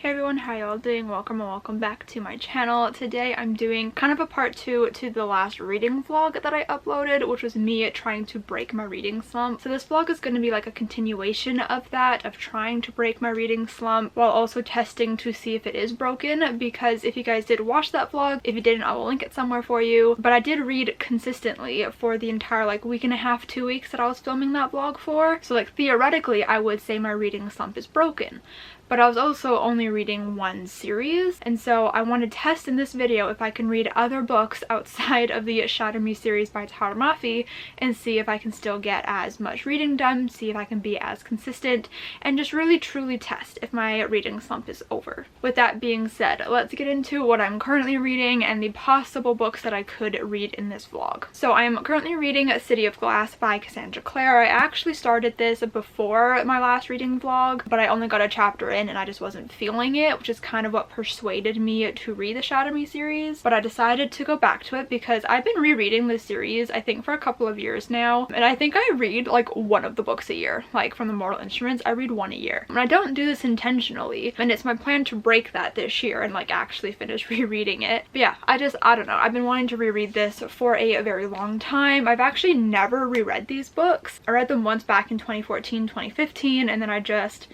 Hey everyone, how y'all doing? Welcome and welcome back to my channel. Today I'm doing kind of a part 2 to the last reading vlog that I uploaded, which was me trying to break my reading slump. So this vlog is going to be like a continuation of that, of trying to break my reading slump while also testing to see if it is broken, because if you guys did watch that vlog, if you didn't, I will link it somewhere for you. But I did read consistently for the entire like week and a half, 2 weeks that I was filming that vlog for. So like theoretically I would say my reading slump is broken. But I was also only reading one series, and so I want to test in this video if I can read other books outside of the Shatter Me series by Tara Mafi and see if I can still get as much reading done, see if I can be as consistent, and just really truly test if my reading slump is over. With that being said, let's get into what I'm currently reading and the possible books that I could read in this vlog. So I am currently reading City of Glass by Cassandra Clare. I actually started this before my last reading vlog, but I only got a chapter in and I just wasn't feeling it, which is kind of what persuaded me to read the Shatter Me series. But I decided to go back to it because I've been rereading this series I think for a couple of years now, and I think I read like one of the books a year. Like from the Mortal Instruments, I read one a year, and I don't do this intentionally, and it's my plan to break that this year and like actually finish rereading it. But yeah, I don't know, I've been wanting to reread this for a very long time. I've actually never reread these books. I read them once back in 2014, 2015, and then I just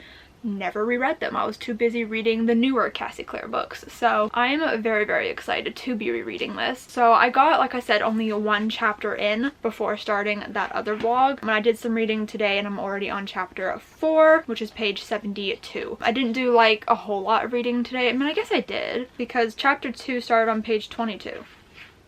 never reread them. I was too busy reading the newer Cassie Clare books. So I'm very, very excited to be rereading this. So I got, like I said, only one chapter in before starting that other vlog. And I did some reading today and I'm already on chapter 4, which is page 72. I didn't do like a whole lot of reading today. I mean, I guess I did, because chapter 2 started on page 22.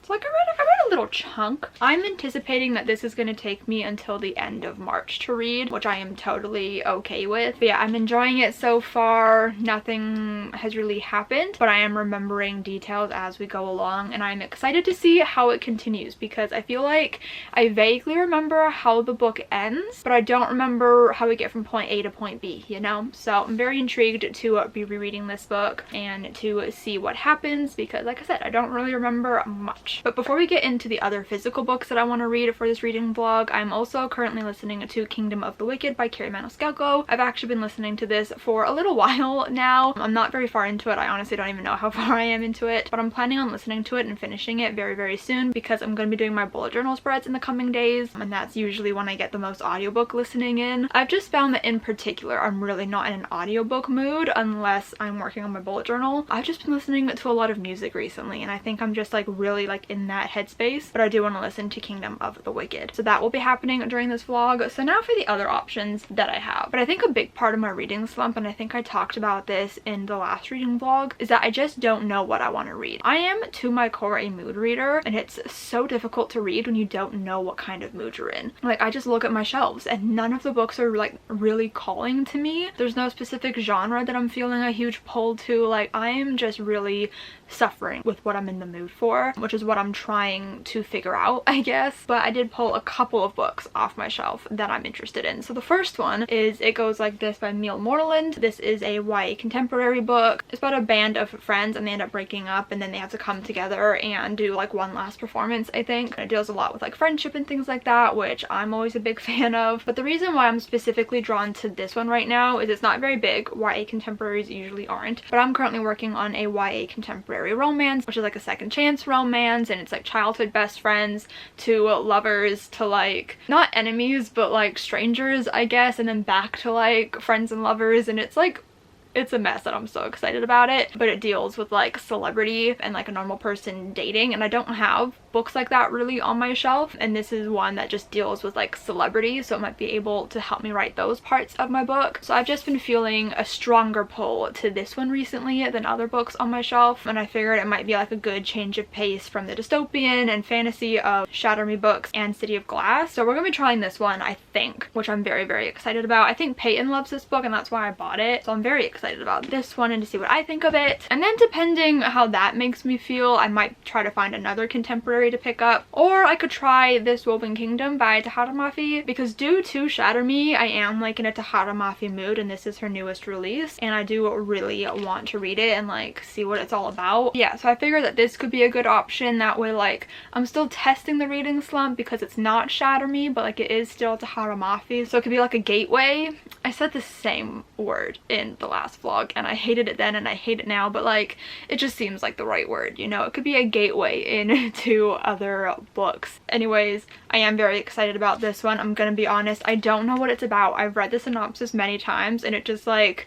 Like I read a little chunk. I'm anticipating that this is going to take me until the end of March to read, which I am totally okay with. But yeah, I'm enjoying it so far. Nothing has really happened, but I am remembering details as we go along, and I'm excited to see how it continues, because I feel like I vaguely remember how the book ends, but I don't remember how we get from point A to point B, you know? So I'm very intrigued to be rereading this book and to see what happens, because like I said, I don't really remember much. But before we get into the other physical books that I want to read for this reading vlog, I'm also currently listening to Kingdom of the Wicked by Carrie Maniscalco. I've actually been listening to this for a little while now. I'm not very far into it. I honestly don't even know how far I am into it, but I'm planning on listening to it and finishing it very, very soon, because I'm going to be doing my bullet journal spreads in the coming days, and that's usually when I get the most audiobook listening in. I've just found that in particular, I'm really not in an audiobook mood unless I'm working on my bullet journal. I've just been listening to a lot of music recently, and I think I'm just like really like in that headspace, but I do want to listen to Kingdom of the Wicked. So that will be happening during this vlog. So now for the other options that I have. But I think a big part of my reading slump, and I think I talked about this in the last reading vlog, is that I just don't know what I want to read. I am to my core a mood reader, and it's so difficult to read when you don't know what kind of mood you're in. Like I just look at my shelves and none of the books are like really calling to me. There's no specific genre that I'm feeling a huge pull to. Like I am just really suffering with what I'm in the mood for, which is what I'm trying to figure out, I guess. But I did pull a couple of books off my shelf that I'm interested in. So the first one is It Goes Like This by Neil Moreland. This is a YA contemporary book. It's about a band of friends and they end up breaking up, and then they have to come together and do like one last performance, I think. And it deals a lot with like friendship and things like that, which I'm always a big fan of. But the reason why I'm specifically drawn to this one right now is it's not very big. YA contemporaries usually aren't, but I'm currently working on a YA contemporary romance, which is like a second chance romance, and it's like childhood best friends to lovers to like not enemies but like strangers, I guess, and then back to like friends and lovers, and it's like it's a mess, and I'm so excited about it. But it deals with like celebrity and like a normal person dating, and I don't have books like that really on my shelf, and this is one that just deals with like celebrity, so it might be able to help me write those parts of my book. So I've just been feeling a stronger pull to this one recently than other books on my shelf, and I figured it might be like a good change of pace from the dystopian and fantasy of Shatter Me books and City of Glass. So we're gonna be trying this one, I think, which I'm very, very excited about. I think Peyton loves this book and that's why I bought it, so I'm very excited about this one and to see what I think of it. And then depending how that makes me feel, I might try to find another contemporary library to pick up, or I could try this Woven Kingdom by Taharamafi, because due to Shatter Me, I am like in a Taharamafi mood, and this is her newest release, and I do really want to read it and like see what it's all about. Yeah, so I figured that this could be a good option. That way, like, I'm still testing the reading slump because it's not Shatter Me, but like it is still Taharamafi, so it could be like a gateway. I said the same word in the last vlog and I hated it then and I hate it now, but like it just seems like the right word, you know? It could be a gateway into other books. Anyways, I am very excited about this one. I'm gonna be honest, I don't know what it's about. I've read the synopsis many times and it just like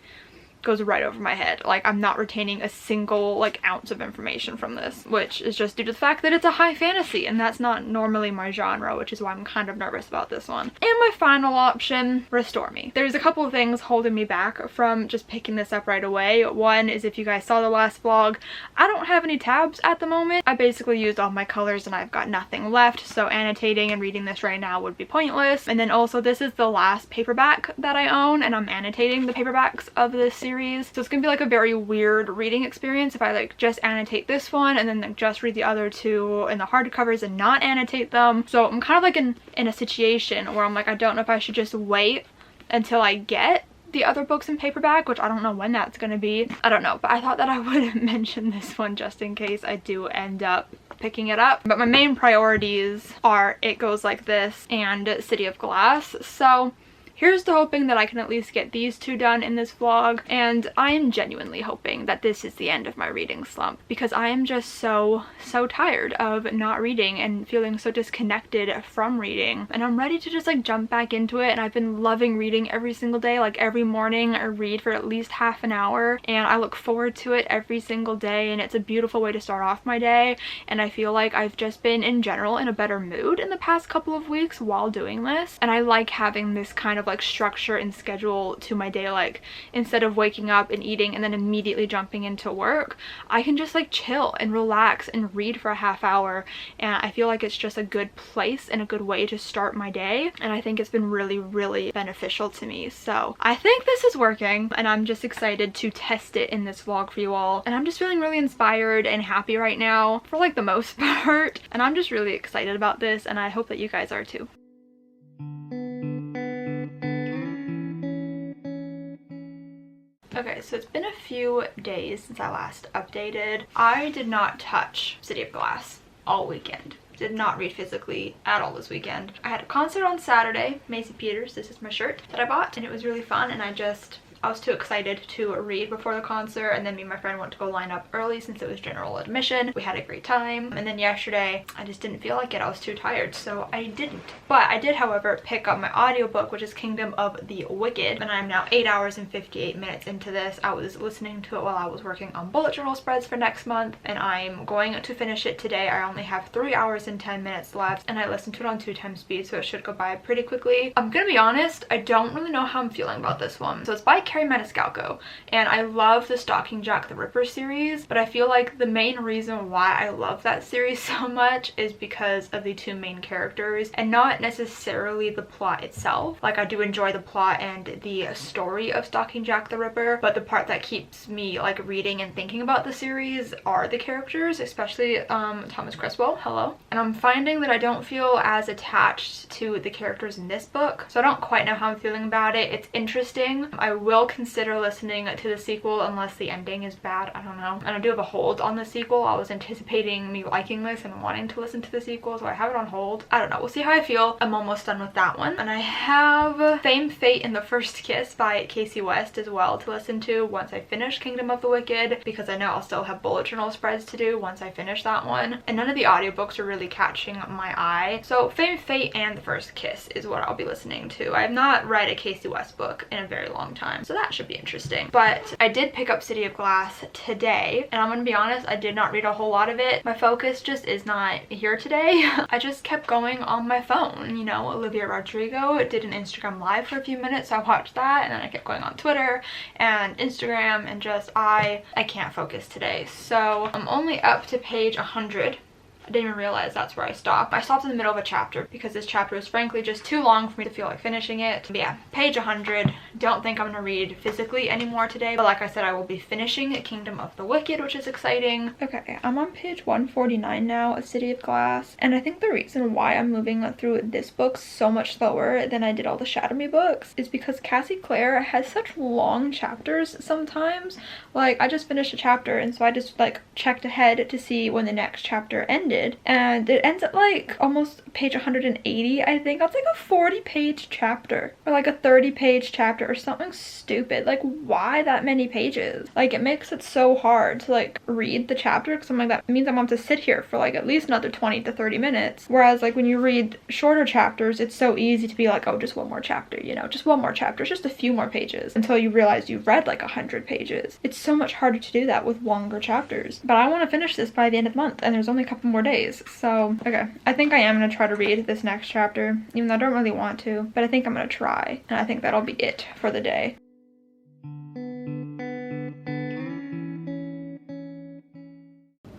goes right over my head. Like, I'm not retaining a single like ounce of information from this, which is just due to the fact that it's a high fantasy and that's not normally my genre, which is why I'm kind of nervous about this one. And my final option, Restore Me. There's a couple of things holding me back from just picking this up right away. One is, if you guys saw the last vlog, I don't have any tabs at the moment. I basically used all my colors and I've got nothing left, so annotating and reading this right now would be pointless. And then also, this is the last paperback that I own and I'm annotating the paperbacks of this series, so it's gonna be like a very weird reading experience if I like just annotate this one and then like just read the other two in the hardcovers and not annotate them. So I'm kind of like in a situation where I'm like, I don't know if I should just wait until I get the other books in paperback, which I don't know when that's gonna be. I don't know, but I thought that I would mention this one just in case I do end up picking it up. But my main priorities are It Goes Like This and City of Glass. So here's to hoping that I can at least get these two done in this vlog, and I am genuinely hoping that this is the end of my reading slump, because I am just so tired of not reading and feeling so disconnected from reading, and I'm ready to just like jump back into it. And I've been loving reading every single day. Like every morning I read for at least half an hour and I look forward to it every single day, and it's a beautiful way to start off my day. And I feel like I've just been in general in a better mood in the past couple of weeks while doing this, and I like having this kind of like structure and schedule to my day. Like, instead of waking up and eating and then immediately jumping into work, I can just like chill and relax and read for a half hour, and I feel like it's just a good place and a good way to start my day, and I think it's been really beneficial to me. So I think this is working, and I'm just excited to test it in this vlog for you all, and I'm just feeling really inspired and happy right now for like the most part, and I'm just really excited about this, and I hope that you guys are too. Okay, so it's been a few days since I last updated. I did not touch City of Glass all weekend. Did not read physically at all this weekend. I had a concert on Saturday, Macy Peters, this is my shirt that I bought, and it was really fun, and I was too excited to read before the concert, and then me and my friend went to go line up early since it was general admission. We had a great time, and then yesterday I just didn't feel like it. I was too tired, so I didn't. But I did, however, pick up my audiobook, which is Kingdom of the Wicked, and I'm now 8 hours and 58 minutes into this. I was listening to it while I was working on bullet journal spreads for next month, and I'm going to finish it today. I only have 3 hours and 10 minutes left, and I listened to it on 2x speed, so it should go by pretty quickly. I'm gonna be honest, I don't really know how I'm feeling about this one. So it's by Carrie Maniscalco, and I love the Stalking Jack the Ripper series, but I feel like the main reason why I love that series so much is because of the two main characters, and not necessarily the plot itself. Like, I do enjoy the plot and the story of Stalking Jack the Ripper, but the part that keeps me like reading and thinking about the series are the characters, especially Thomas Creswell, hello. And I'm finding that I don't feel as attached to the characters in this book, so I don't quite know how I'm feeling about it. It's interesting. I will consider listening to the sequel unless the ending is bad. I don't know. And I do have a hold on the sequel. I was anticipating me liking this and wanting to listen to the sequel, so I have it on hold. I don't know. We'll see how I feel. I'm almost done with that one. And I have Fame, Fate, and the First Kiss by Casey West as well to listen to once I finish Kingdom of the Wicked, because I know I'll still have bullet journal spreads to do once I finish that one. And none of the audiobooks are really catching my eye. So Fame, Fate, and the First Kiss is what I'll be listening to. I have not read a Casey West book in a very long time, so that should be interesting. But I did pick up City of Glass today, and I'm gonna be honest, I did not read a whole lot of it. My focus just is not here today. I just kept going on my phone. You know, Olivia Rodrigo did an Instagram live for a few minutes, so I watched that, and then I kept going on Twitter and Instagram, and just I can't focus today. So I'm only up to page 100 I didn't even realize that's where I stopped. I stopped in the middle of a chapter because this chapter was frankly just too long for me to feel like finishing it. But yeah, page 100. Don't think I'm gonna read physically anymore today, but like I said, I will be finishing Kingdom of the Wicked, which is exciting. Okay, I'm on page 149 now, A City of Glass, and I think the reason why I'm moving through this book so much slower than I did all the Shadow Me books is because Cassie Clare has such long chapters sometimes. Like, I just finished a chapter, and so I just like checked ahead to see when the next chapter ended, and it ends at like almost page 180, I think. That's like a 40-page chapter, or like a 30-page chapter, or something stupid. Like, why that many pages? Like, it makes it so hard to like read the chapter, because I'm like, that means I'm going to sit here for like at least another 20 to 30 minutes. Whereas like when you read shorter chapters, it's so easy to be like, oh, just one more chapter, you know, just one more chapter, just a few more pages, until you realize you've read like 100 pages. It's so much harder to do that with longer chapters. But I want to finish this by the end of the month, and there's only a couple more days. So okay, I think I am going to try to read this next chapter, even though I don't really want to, but I think I'm going to try, and I think that'll be it for the day.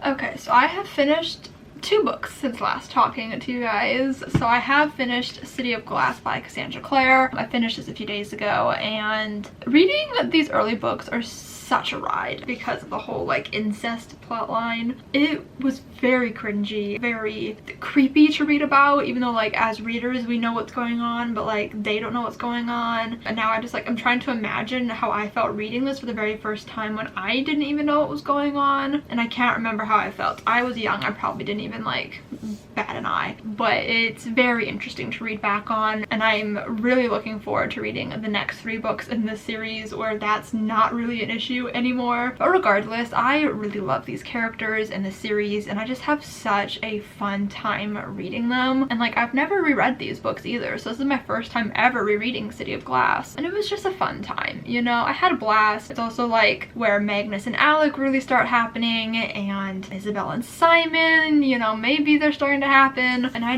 Okay, so I have finished 2 books since last talking to you guys. So I have finished City of Glass by Cassandra Clare. I finished this a few days ago, and reading these early books are such a ride because of the whole like incest plotline. It was very cringy, very creepy to read about, even though like as readers we know what's going on, but like they don't know what's going on. And now I'm trying to imagine how I felt reading this for the very first time when I didn't even know what was going on, and I can't remember how I felt. I was young, I probably didn't even like bat an eye, but it's very interesting to read back on, and I'm really looking forward to reading the next 3 books in this series where that's not really an issue anymore. But regardless, I really love these characters in the series, and I just have such a fun time reading them. And like, I've never reread these books either, so this is my first time ever rereading City of Glass, and it was just a fun time, you know. I had a blast. It's also like where Magnus and Alec really start happening, and Isabel and Simon, you know, maybe they're starting to happen. And I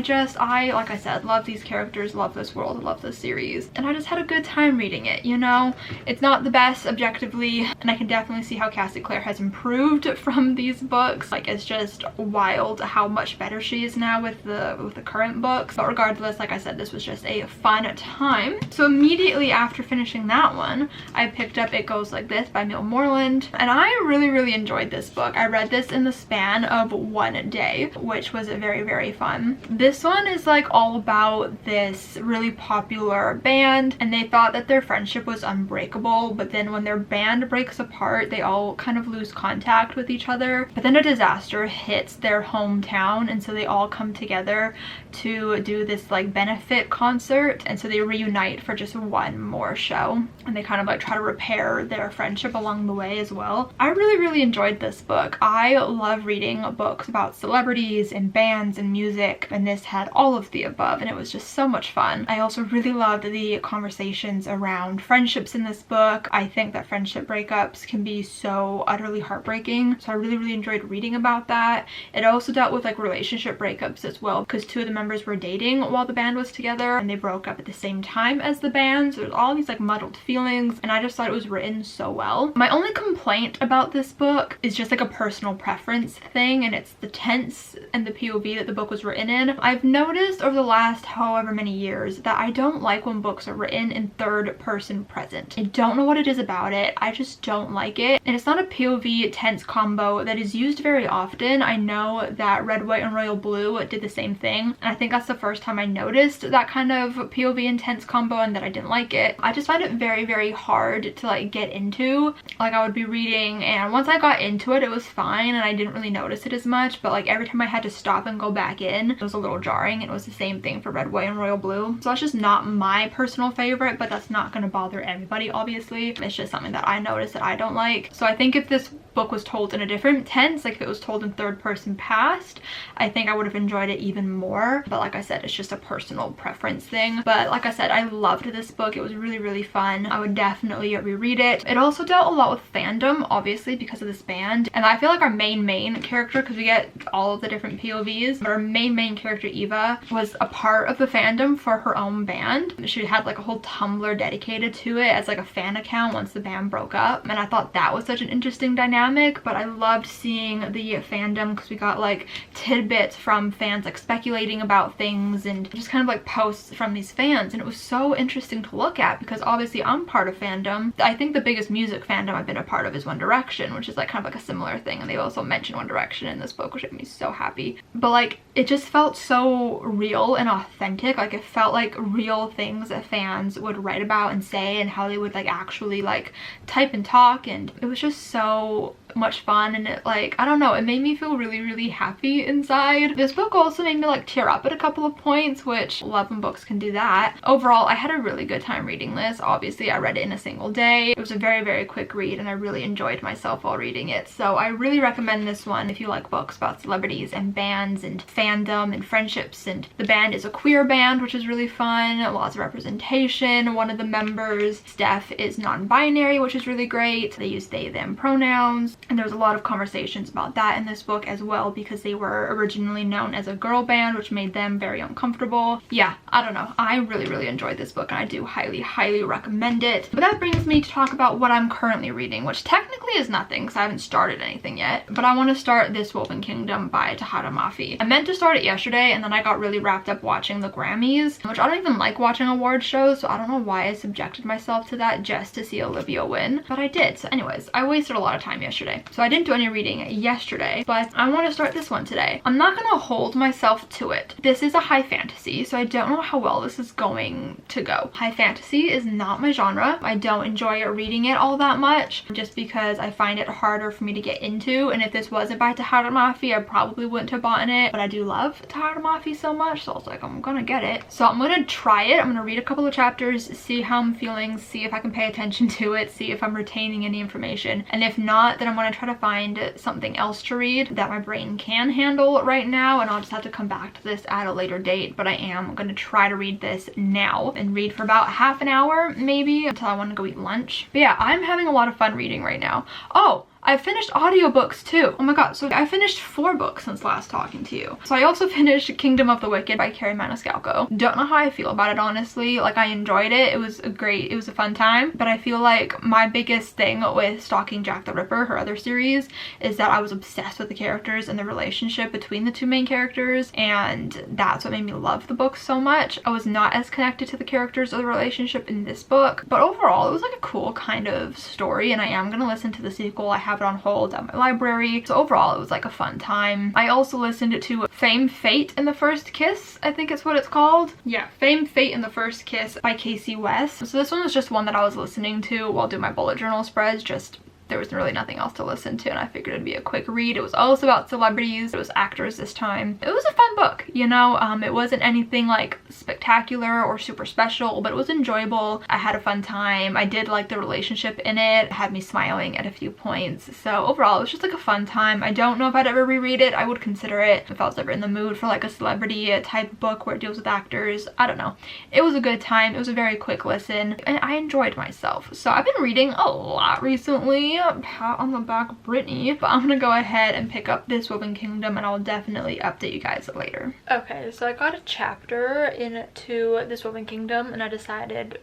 like I said, love these characters, love this world, love this series, and I just had a good time reading it, you know. It's not the best objectively, and I can definitely see how Cassie Clare has improved from these books. Like, it's just wild how much better she is now with the current books. But regardless, like I said, this was just a fun time. So immediately after finishing that one, I picked up It Goes Like This by Mill Moreland, and I really enjoyed this book. I read this in the span of 1 day, which was very, very fun. This one is like all about this really popular band, and they thought that their friendship was unbreakable, but then when their band breaks apart, they all kind of lose contact with each other. But then a disaster hits their hometown, and so they all come together to do this like benefit concert, and so they reunite for just one more show, and they kind of like try to repair their friendship along the way as well. I really enjoyed this book. I love reading books about celebrities and bands and music, and this had all of the above, and it was just so much fun. I also really loved the conversations around friendships in this book. I think that friendship breakups can be so utterly heartbreaking, so I really enjoyed reading about that. It also dealt with like relationship breakups as well, because 2 of the members were dating while the band was together, and they broke up at the same time as the band, so there's all these like muddled feelings, and I just thought it was written so well. My only complaint about this book is just like a personal preference thing, and it's the tense and the POV that the book was written in. I've noticed over the last however many years that I don't like when books are written in 3rd person present. I don't know what it is about it, I just don't like it. And it's not a POV tense combo that is used very often. I know that Red, White, and Royal Blue did the same thing, and I think that's the first time I noticed that kind of POV intense combo and that I didn't like it. I just find it very hard to like get into. Like, I would be reading, and once I got into it, it was fine, and I didn't really notice it as much, but like every time I had to stop and go back in, it was a little jarring. It was the same thing for Red, White, and Royal Blue. So that's just not my personal favorite, but that's not gonna bother everybody, obviously. It's just something that I noticed that I don't like. So I think if this book was told in a different tense, like if it was told in 3rd person past, I think I would have enjoyed it even more. But like I said, it's just a personal preference thing. But like I said, I loved this book. It was really fun. I would definitely reread it. It also dealt a lot with fandom, obviously, because of this band. And I feel like our main character, because we get all of the different POVs, but our main character, Eva, was a part of the fandom for her own band. She had like a whole Tumblr dedicated to it as like a fan account once the band broke up. And and I thought that was such an interesting dynamic. But I loved seeing the fandom because we got like tidbits from fans like speculating about things and just kind of like posts from these fans, and it was so interesting to look at because obviously I'm part of fandom. I think the biggest music fandom I've been a part of is One Direction, which is like kind of like a similar thing, and they also mentioned One Direction in this book, which made me so happy. But like it just felt so real and authentic. Like it felt like real things that fans would write about and say, and how they would like actually like type and talk, and it was just so much fun. And it like, I don't know, it made me feel really happy inside. This book also made me like tear up at a couple of points, which love when books can do that. Overall, I had a really good time reading this. Obviously I read it in a single day. It was a very quick read, and I really enjoyed myself while reading it. So I really recommend this one if you like books about celebrities and bands and fandom and friendships. And the band is a queer band, which is really fun. Lots of representation. One of the members, Steph, is non-binary, which is really great. They use they them pronouns, and there was a lot of conversations about that in this book as well, because they were originally known as a girl band, which made them very uncomfortable. Yeah, I don't know, I really enjoyed this book, and I do highly recommend it. But that brings me to talk about what I'm currently reading, which technically is nothing because I haven't started anything yet. But I want to start This Woven Kingdom by Tahara Mafi. I meant to start it yesterday, and then I got really wrapped up watching the Grammys, which I don't even like watching award shows, so I don't know why I subjected myself to that just to see Olivia win, but I did. So anyways, I wasted a lot of time yesterday, so I didn't do any reading yesterday, but I want to start this one today. I'm not gonna hold myself to it. This is a high fantasy, so I don't know how well this is going to go. High fantasy is not my genre. I don't enjoy reading it all that much, just because I find it harder for me to get into, and if this wasn't by Tahara Mafi, I probably wouldn't have bought it, but I do love Tahara Mafi so much, so I was like, I'm gonna get it. So I'm gonna try it. I'm gonna read a couple of chapters, see how I'm feeling, see if I can pay attention to it, see if I'm retaining any information, and if not, then I'm gonna try to find something else to read that my brain can handle right now, and I'll just have to come back to this at a later date. But I am gonna try to read this now and read for about half an hour maybe until I want to go eat lunch. But yeah, I'm having a lot of fun reading right now. Oh, I finished audiobooks too. Oh my god, so I finished 4 books since last talking to you. So I also finished Kingdom of the Wicked by Carrie Maniscalco. Don't know how I feel about it, honestly. Like, I enjoyed it. It was a fun time. But I feel like my biggest thing with Stalking Jack the Ripper, her other series, is that I was obsessed with the characters and the relationship between the 2 main characters, and that's what made me love the book so much. I was not as connected to the characters or the relationship in this book, but overall it was like a cool kind of story, and I am gonna listen to the sequel. I have it on hold at my library, so overall it was like a fun time. I also listened to Fame, Fate, and the First Kiss, I think it's what it's called. Yeah, Fame, Fate, and the First Kiss by Casey West. So this one was just one that I was listening to while doing my bullet journal spreads. Just there was really nothing else to listen to, and I figured it'd be a quick read. It was also about celebrities. It was actors this time. It was a fun book, you know. It wasn't anything like spectacular or super special, but it was enjoyable. I had a fun time. I did like the relationship in it. It had me smiling at a few points. So overall, it was just like a fun time. I don't know if I'd ever reread it. I would consider it if I was ever in the mood for like a celebrity type book where it deals with actors. I don't know. It was a good time. It was a very quick listen, and I enjoyed myself. So I've been reading a lot recently. Pat on the back, Brittany. But I'm gonna go ahead and pick up This Woven Kingdom, and I'll definitely update you guys later. Okay, so I got a chapter into This Woven Kingdom, and I decided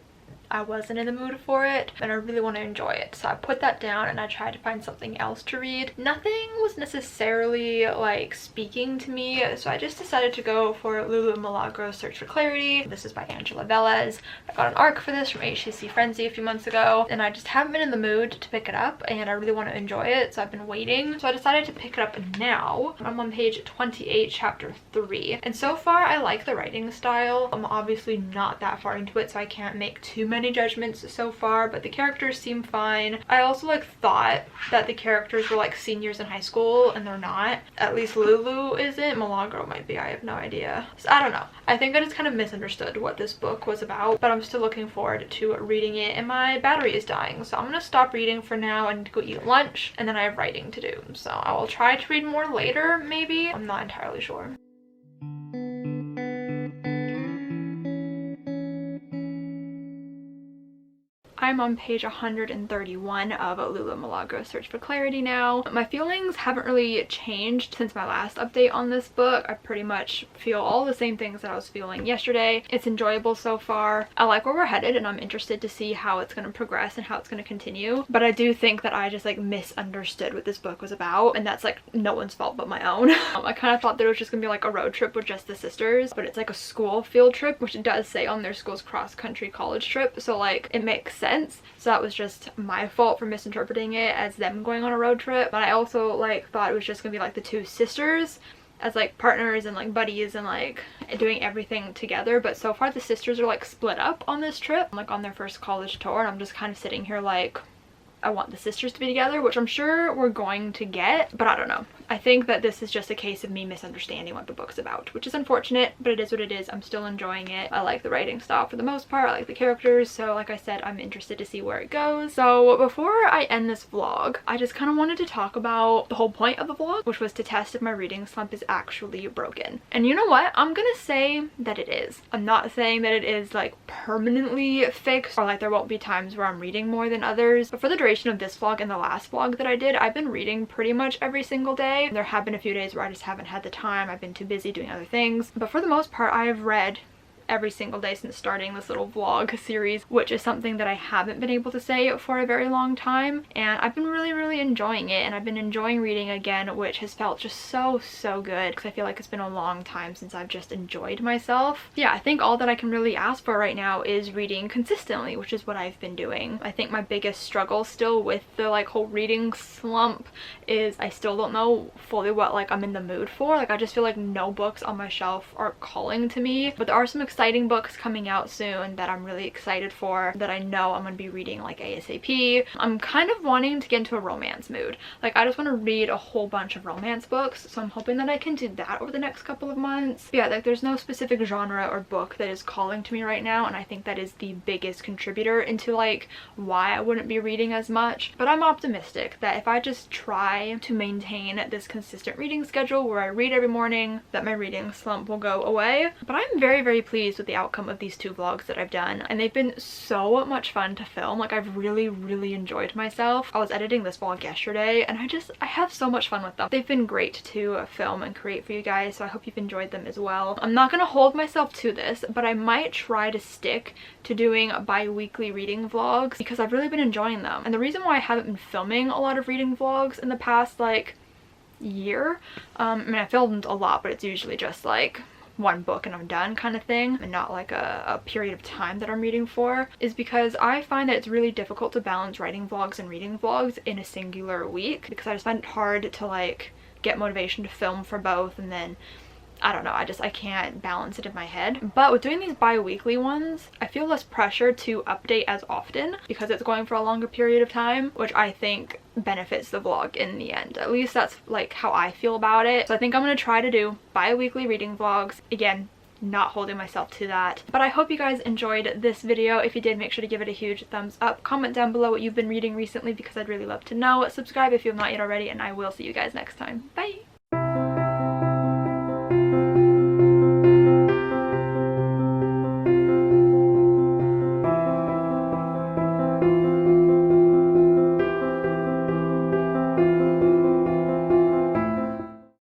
I wasn't in the mood for it, and I really want to enjoy it. So I put that down and I tried to find something else to read. Nothing was necessarily like speaking to me, so I just decided to go for Lulu Milagro's Search for Clarity. This is by Angela Velez. I got an ARC for this from HCC Frenzy a few months ago, and I just haven't been in the mood to pick it up, and I really want to enjoy it, so I've been waiting. So I decided to pick it up now. I'm on page 28, chapter 3, and so far I like the writing style. I'm obviously not that far into it, so I can't make too many judgments so far, but the characters seem fine. I also like thought that the characters were like seniors in high school, and they're not. At least Lulu isn't. Milagro might be. I have no idea. So I don't know. I think I just kind of misunderstood what this book was about, but I'm still looking forward to reading it, and my battery is dying, so I'm gonna stop reading for now and go eat lunch, and then I have writing to do. So I will try to read more later, maybe. I'm not entirely sure. I'm I'm on page 131 of Lula Milagros Search for Clarity now. My feelings haven't really changed since my last update on this book. I pretty much feel all the same things that I was feeling yesterday. It's enjoyable so far. I like where we're headed and I'm interested to see how it's going to progress and how it's going to continue. But I do think that I just like misunderstood what this book was about, and that's like no one's fault but my own. I kind of thought that it was just gonna be like a road trip with just the sisters, but it's like a school field trip, which it does say on their school's cross-country college trip, so like it makes sense. So that was just my fault for misinterpreting it as them going on a road trip. But I also like thought it was just gonna be like the two sisters as like partners and like buddies and like doing everything together. But so far the sisters are like split up on this trip, like on their first college tour, and I'm just kind of sitting here like, I want the sisters to be together, which I'm sure we're going to get, but I don't know. I think that this is just a case of me misunderstanding what the book's about, which is unfortunate, but it is what it is. I'm still enjoying it. I like the writing style for the most part. I like the characters, so like I said, I'm interested to see where it goes. So before I end this vlog, I just kind of wanted to talk about the whole point of the vlog, which was to test if my reading slump is actually broken. And you know what? I'm gonna say that it is. I'm not saying that it is like permanently fixed or like there won't be times where I'm reading more than others, but for the duration of this vlog and the last vlog that I did, I've been reading pretty much every single day. There have been a few days where I just haven't had the time. I've been too busy doing other things, but for the most part I have read every single day since starting this little vlog series, which is something that I haven't been able to say for a very long time, and I've been really enjoying it, and I've been enjoying reading again, which has felt just so good because I feel like it's been a long time since I've just enjoyed myself. Yeah, I think all that I can really ask for right now is reading consistently, which is what I've been doing. I think my biggest struggle still with the like whole reading slump is I still don't know fully what like I'm in the mood for. Like I just feel like no books on my shelf are calling to me, but there are some exciting books coming out soon that I'm really excited for, that I know I'm gonna be reading like ASAP. I'm kind of wanting to get into a romance mood. Like I just want to read a whole bunch of romance books, so I'm hoping that I can do that over the next couple of months. But yeah, like there's no specific genre or book that is calling to me right now, and I think that is the biggest contributor into like why I wouldn't be reading as much. But I'm optimistic that if I just try to maintain this consistent reading schedule where I read every morning, that my reading slump will go away. But I'm very pleased with the outcome of these two vlogs that I've done, and they've been so much fun to film. Like I've really enjoyed myself. I was editing this vlog yesterday and I have so much fun with them. They've been great to film and create for you guys, so I hope you've enjoyed them as well. I'm not gonna hold myself to this, but I might try to stick to doing bi-weekly reading vlogs because I've really been enjoying them. And the reason why I haven't been filming a lot of reading vlogs in the past like year, I mean I filmed a lot, but it's usually just like one book and I'm done kind of thing, and not like a period of time that I'm reading for, is because I find that it's really difficult to balance writing vlogs and reading vlogs in a singular week, because I just find it hard to like get motivation to film for both, and then I don't know, I can't balance it in my head. But with doing these bi-weekly ones, I feel less pressure to update as often because it's going for a longer period of time, which I think benefits the vlog in the end. At least that's like how I feel about it. So I think I'm gonna try to do bi-weekly reading vlogs. Again, not holding myself to that. But I hope you guys enjoyed this video. If you did, make sure to give it a huge thumbs up. Comment down below what you've been reading recently because I'd really love to know. Subscribe if you have not yet already, and I will see you guys next time. Bye!